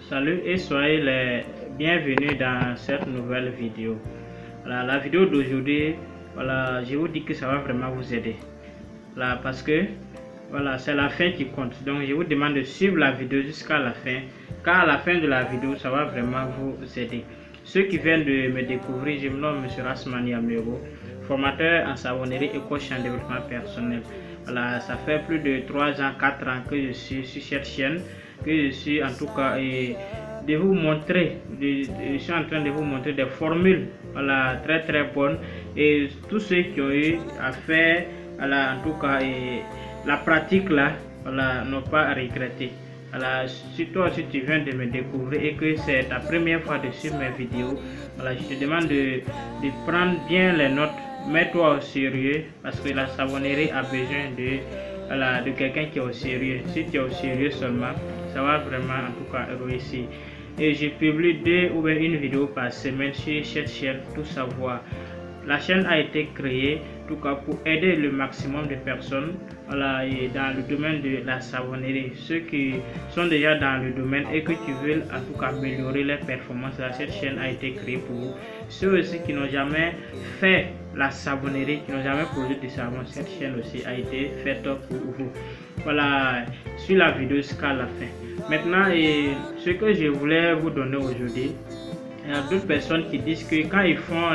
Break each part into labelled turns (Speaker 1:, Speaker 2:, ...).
Speaker 1: Salut et soyez les bienvenus dans cette nouvelle vidéo. Voilà, la vidéo d'aujourd'hui, voilà, je vous dis que ça va vraiment vous aider. Là, parce que voilà, c'est la fin qui compte. Donc je vous demande de suivre la vidéo jusqu'à la fin, car à la fin de la vidéo, ça va vraiment vous aider. Ceux qui viennent de me découvrir, je me nomme M. Rasmani Amero, formateur en savonnerie et coach en développement personnel. Voilà, ça fait plus de 3 ans, 4 ans que je suis sur cette chaîne, que je suis en tout cas de vous montrer, je suis en train de vous montrer des formules, voilà, très bonnes, et tous ceux qui ont eu à faire, voilà, en tout cas la pratique là, voilà, n'ont pas à regretter. Voilà, si toi aussi tu viens de me découvrir et que c'est ta première fois de suivre mes vidéos, voilà, je te demande de prendre bien les notes, mets-toi au sérieux, parce que la savonnerie a besoin de quelqu'un qui est au sérieux. Si tu es au sérieux seulement, ça va vraiment en tout cas réussir. Et je publie 2 ou une vidéo par semaine sur cette chaîne Tout Savoir. La chaîne a été créée en tout cas pour aider le maximum de personnes, voilà, et dans le domaine de la savonnerie. Ceux qui sont déjà dans le domaine et que tu veux en tout cas améliorer les performances, cette chaîne a été créée pour vous. Ceux aussi qui n'ont jamais fait la savonnerie, qui n'ont jamais produit de savon, cette chaîne aussi a été faite pour vous. Voilà, sur la vidéo jusqu'à la fin. Maintenant, ce que je voulais vous donner aujourd'hui, il y a d'autres personnes qui disent que quand ils font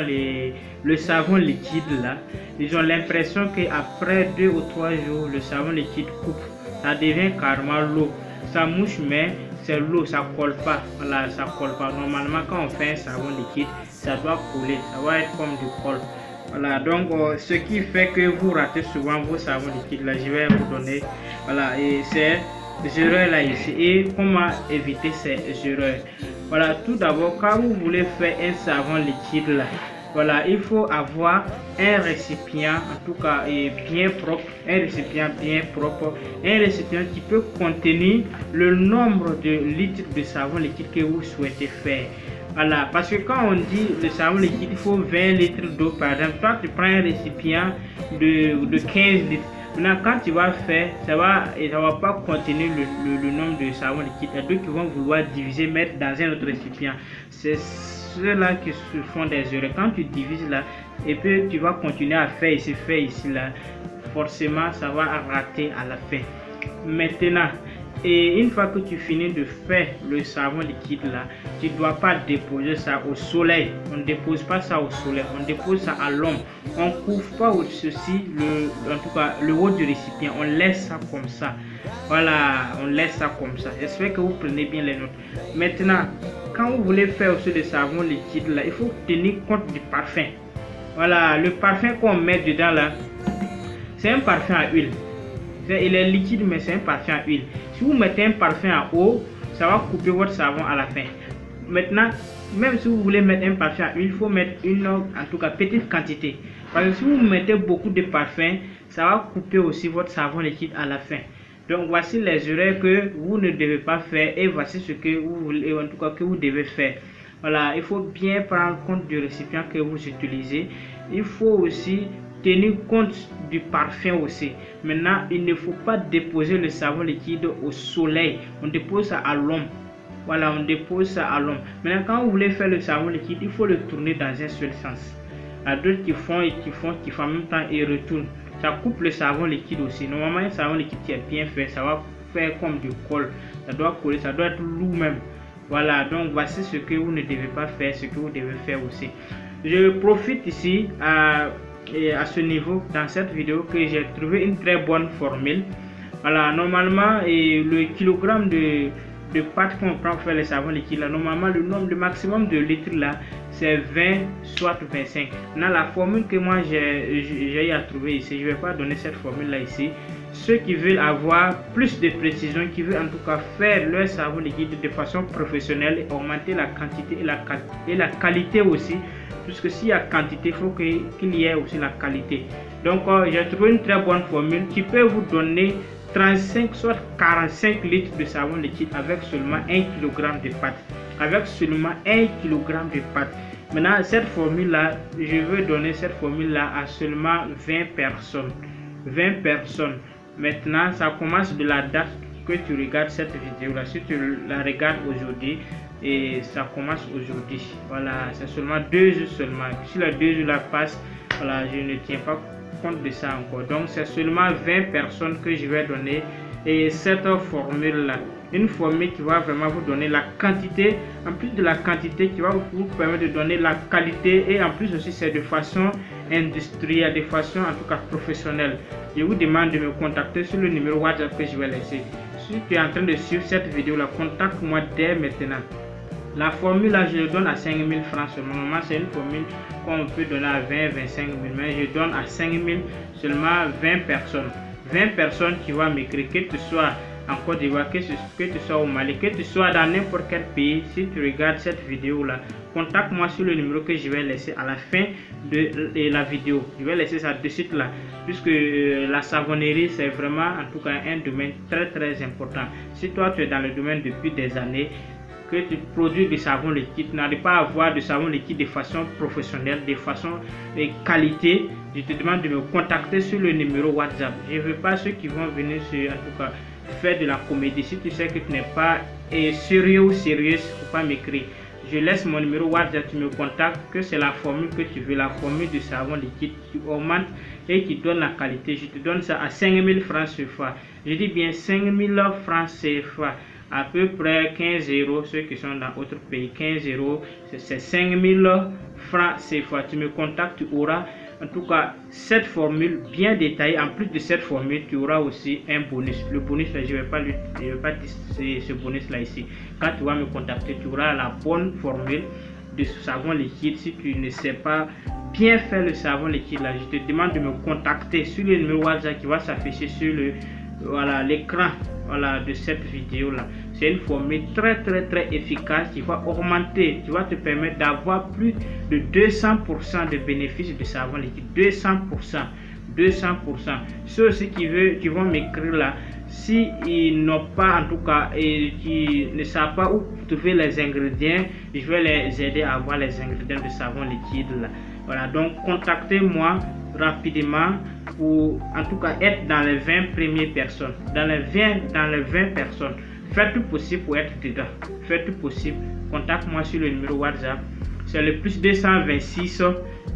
Speaker 1: le savon liquide là, ils ont l'impression qu'après 2 ou 3 jours, le savon liquide coupe, ça devient carrément l'eau. Ça mouche, mais c'est l'eau, ça colle pas. Voilà, ça colle pas. Normalement, quand on fait un savon liquide, ça doit coller, ça va être comme du colle. Voilà, donc ce qui fait que vous ratez souvent vos savons liquides là, je vais vous donner, voilà, et c'est erreurs là ici et comment éviter ces erreurs. Voilà, tout d'abord, quand vous voulez faire un savon liquide là, voilà, il faut avoir un récipient en tout cas bien propre, un récipient qui peut contenir le nombre de litres de savon liquide que vous souhaitez faire. Voilà, parce que quand on dit le savon liquide, il faut 20 litres d'eau par exemple. Toi, tu prends un récipient de 15 litres. Maintenant, quand tu vas faire, ça va pas contenir le nombre de savon liquide. Il y a d'autres qui vont vouloir diviser, mettre dans un autre récipient. C'est ceux-là qui se font des erreurs. Quand tu divises là, et puis tu vas continuer à faire ici, là, forcément, ça va rater à la fin. Maintenant, et une fois que tu finis de faire le savon liquide là, tu ne dois pas déposer ça au soleil. On ne dépose pas ça au soleil, on dépose ça à l'ombre. On ne couvre pas au-dessus en tout cas le haut du récipient, on laisse ça comme ça. Voilà, on laisse ça comme ça. J'espère que vous prenez bien les notes. Maintenant, quand vous voulez faire aussi le savon liquide là, il faut tenir compte du parfum. Voilà, le parfum qu'on met dedans là, c'est un parfum à huile. Il est liquide, mais c'est un parfum à huile. Si vous mettez un parfum à eau, ça va couper votre savon à la fin. Maintenant, même si vous voulez mettre un parfum à huile, il faut mettre une, en tout cas, petite quantité. Parce que si vous mettez beaucoup de parfum, ça va couper aussi votre savon liquide à la fin. Donc voici les erreurs que vous ne devez pas faire et voici ce que vous voulez, en tout cas que vous devez faire. Voilà, il faut bien prendre compte du récipient que vous utilisez. Il faut aussi tenir compte du parfum aussi. Maintenant, il ne faut pas déposer le savon liquide au soleil. On dépose ça à l'ombre. Voilà, on dépose ça à l'ombre. Maintenant, quand vous voulez faire le savon liquide, il faut le tourner dans un seul sens. Il y a d'autres qui font en même temps et retournent. Ça coupe le savon liquide aussi. Normalement, un savon liquide qui est bien fait, ça va faire comme du colle. Ça doit coller, ça doit être lourd même. Voilà, donc voici ce que vous ne devez pas faire, ce que vous devez faire aussi. Je profite ici à ce niveau dans cette vidéo que j'ai trouvé une très bonne formule. Voilà, normalement le kilogramme de pâte qu'on prend pour faire le savon liquide là, normalement le maximum de litres là c'est 20 soit 25. Dans la formule que moi j'ai à trouver ici, je vais pas donner cette formule là ici. Ceux qui veulent avoir plus de précision, qui veulent en tout cas faire leur savon liquide de façon professionnelle et augmenter la quantité et la qualité aussi, puisque s'il y a quantité, il faut qu'il y ait aussi la qualité. Donc j'ai trouvé une très bonne formule qui peut vous donner 35 soit 45 litres de savon liquide avec seulement 1 kg de pâte. Avec seulement 1 kg de pâte. Maintenant, cette formule là, je veux donner cette formule là à seulement 20 personnes. 20 personnes. Maintenant, ça commence de la date que tu regardes cette vidéo là, si tu la regardes aujourd'hui et ça commence aujourd'hui, voilà, c'est seulement 2 jours seulement. Si les 2 jours là passent, voilà, je ne tiens pas compte de ça encore. Donc c'est seulement 20 personnes que je vais donner et cette formule là, une formule qui va vraiment vous donner la quantité, en plus de la quantité qui va vous permettre de donner la qualité, et en plus aussi c'est de façon industrielle, de façon en tout cas professionnelle. Je vous demande de me contacter sur le numéro WhatsApp que je vais laisser. Si tu es en train de suivre cette vidéo là, contacte-moi dès maintenant. La formule là, je le donne à 5 000 francs seulement. Normalement, c'est une formule qu'on peut donner à 20-25 000, mais je donne à 5 000 seulement 20 personnes. 20 personnes qui vont m'écrire, que tu sois en Côte d'Ivoire, que tu sois au Mali, que tu sois dans n'importe quel pays. Si tu regardes cette vidéo là, contacte-moi sur le numéro que je vais laisser à la fin de la vidéo. Je vais laisser ça de suite là, puisque la savonnerie c'est vraiment en tout cas un domaine très important. Si toi tu es dans le domaine depuis des années, que tu produis du savon liquide, tu n'arrives pas à avoir du savon liquide de façon professionnelle, de façon de qualité, je te demande de me contacter sur le numéro WhatsApp. Je ne veux pas ceux qui vont venir sur, en tout cas, faire de la comédie. Si tu sais que tu n'es pas sérieux ou sérieuse, il ne faut pas m'écrire. Je laisse mon numéro WhatsApp, tu me contactes, que c'est la formule que tu veux, la formule du savon liquide qui augmente et qui donne la qualité. Je te donne ça à 5 000 francs CFA. Je dis bien 5 000 francs CFA. À peu près 15 euros, ceux qui sont dans d'autres pays, 15 euros, c'est 5 000 francs CFA. Tu me contactes, tu auras en tout cas cette formule bien détaillée. En plus de cette formule, tu auras aussi un bonus. Le bonus, je ne vais pas dire ce bonus là ici. Quand tu vas me contacter, tu auras la bonne formule de savon liquide. Si tu ne sais pas bien faire le savon liquide là, je te demande de me contacter sur le numéro WhatsApp qui va s'afficher sur le l'écran de cette vidéo là. C'est une formule très efficace qui va augmenter, qui va te permettre d'avoir plus de 200% de bénéfices de savon liquide. 200%. Ceux aussi qui vont m'écrire là, si ils n'ont pas en tout cas et qui ne savent pas où trouver les ingrédients, je vais les aider à avoir les ingrédients de savon liquide là. Voilà, donc contactez-moi rapidement pour en tout cas être dans les 20 premières personnes, dans les 20 personnes. Faites tout possible pour être dedans. Faites tout possible. Contacte-moi sur le numéro WhatsApp. C'est le plus 226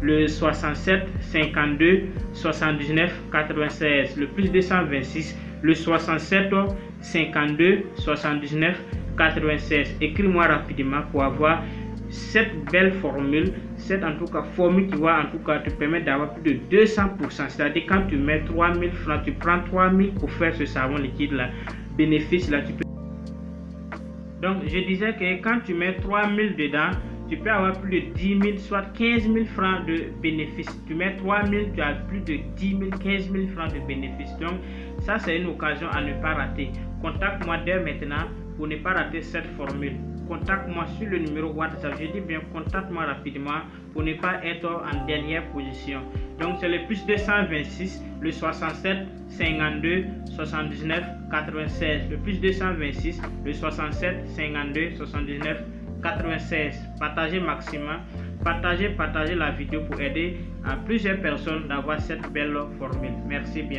Speaker 1: le 67 52 79 96. Le plus 226 le 67 52 79 96. Écris-moi rapidement pour avoir cette belle formule, cette en tout cas formule qui va en tout cas te permettre d'avoir plus de 200%. C'est-à-dire quand tu mets 3 000 francs, tu prends 3 000 pour faire ce savon liquide là, bénéfice là, tu peux. Donc je disais que quand tu mets 3 000 dedans, tu peux avoir plus de 10 000, soit 15 000 francs de bénéfice. Tu mets 3 000, tu as plus de 10 000, 15 000 francs de bénéfice. Donc ça c'est une occasion à ne pas rater. Contacte-moi dès maintenant pour ne pas rater cette formule. Contacte-moi sur le numéro WhatsApp. Je dis bien contacte-moi rapidement pour ne pas être en dernière position. Donc c'est le plus 226 le 67 52 79 96. Le plus 226 le 67 52 79 96. Partagez maximum. Partagez la vidéo pour aider à plusieurs personnes d'avoir cette belle formule. Merci bien.